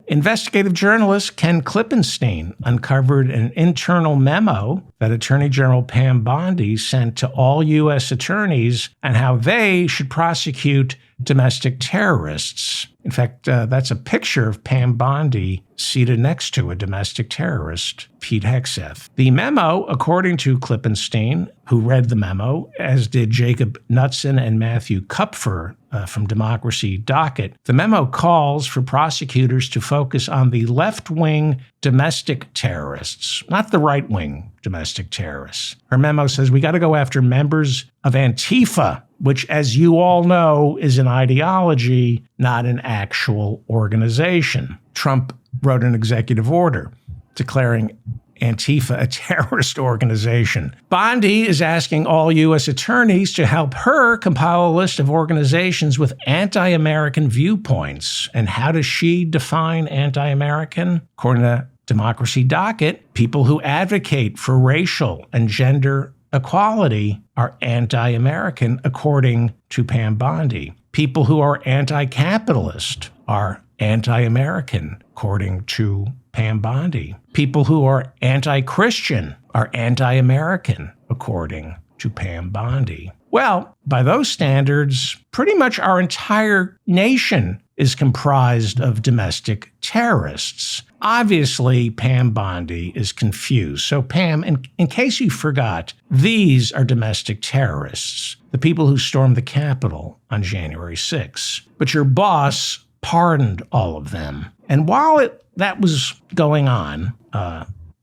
Investigative journalist Ken Klippenstein uncovered an internal memo that Attorney General Pam Bondi sent to all U.S. attorneys on how they should prosecute domestic terrorists. In fact, that's a picture of Pam Bondi seated next to a domestic terrorist, Pete Hegseth. The memo, according to Klippenstein, who read the memo, as did Jacob Knutson and Matthew Kupfer from Democracy Docket, the memo calls for prosecutors to focus on the left-wing domestic terrorists, not the right-wing domestic terrorists. Her memo says we got to go after members of Antifa, which, as you all know, is an ideology, not an actual organization. Trump wrote an executive order declaring Antifa a terrorist organization. Bondi is asking all U.S. attorneys to help her compile a list of organizations with anti-American viewpoints. And how does she define anti-American? According to Democracy Docket, people who advocate for racial and gender equality are anti-American, according to Pam Bondi. People who are anti-capitalist are anti-American, according to Pam Bondi. People who are anti-Christian are anti-American, according to Pam Bondi. Well, by those standards, pretty much our entire nation is comprised of domestic terrorists. Obviously, Pam Bondi is confused. So, Pam, in case you forgot, these are domestic terrorists, the people who stormed the Capitol on January 6th. But your boss pardoned all of them. And while that was going on,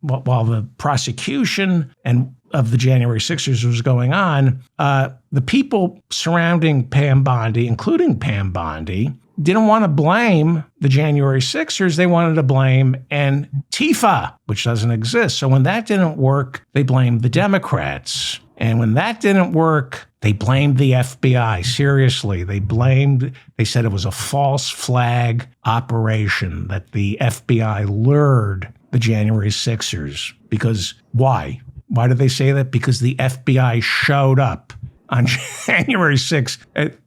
while the prosecution of the January 6ers was going on, the people surrounding Pam Bondi, including Pam Bondi, didn't want to blame the January 6ers. They wanted to blame Antifa, which doesn't exist. So when that didn't work, they blamed the Democrats. And when that didn't work, they blamed the FBI. Seriously, they said it was a false flag operation, that the FBI lured the January 6ers. Because why? Why did they say that? Because the FBI showed up on January 6th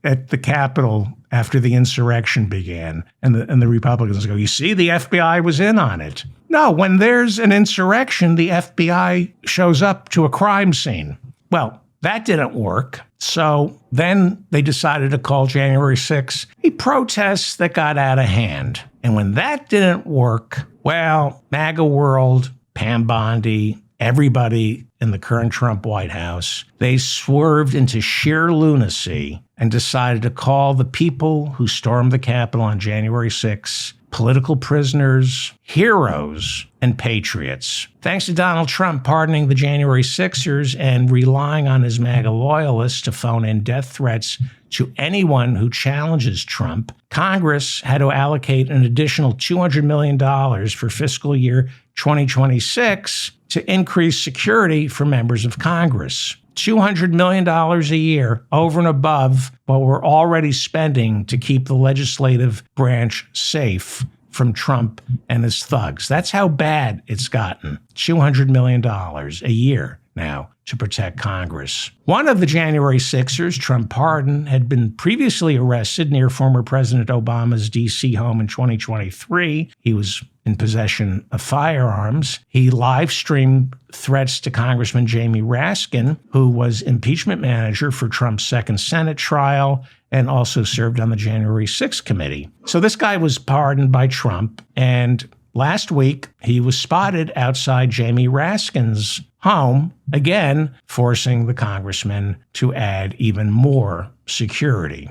at the Capitol after the insurrection began. And the Republicans go, you see, the FBI was in on it. No, when there's an insurrection, the FBI shows up to a crime scene. Well, that didn't work. So then they decided to call January 6th a protest that got out of hand. And when that didn't work, well, MAGA world, Pam Bondi, everybody in the current Trump White House, they swerved into sheer lunacy and decided to call the people who stormed the Capitol on January 6th political prisoners, heroes, and patriots. Thanks to Donald Trump pardoning the January 6ers and relying on his MAGA loyalists to phone in death threats to anyone who challenges Trump, Congress had to allocate an additional $200 million for fiscal year 2026 to increase security for members of Congress. $200 million a year over and above what we're already spending to keep the legislative branch safe from Trump and his thugs. That's how bad it's gotten. $200 million a year now to protect Congress. One of the January 6ers, Trump pardoned, had been previously arrested near former President Obama's D.C. home in 2023. He was in possession of firearms. He live-streamed threats to Congressman Jamie Raskin, who was impeachment manager for Trump's second Senate trial and also served on the January 6th committee. So this guy was pardoned by Trump, and last week he was spotted outside Jamie Raskin's home, again forcing the congressman to add even more security.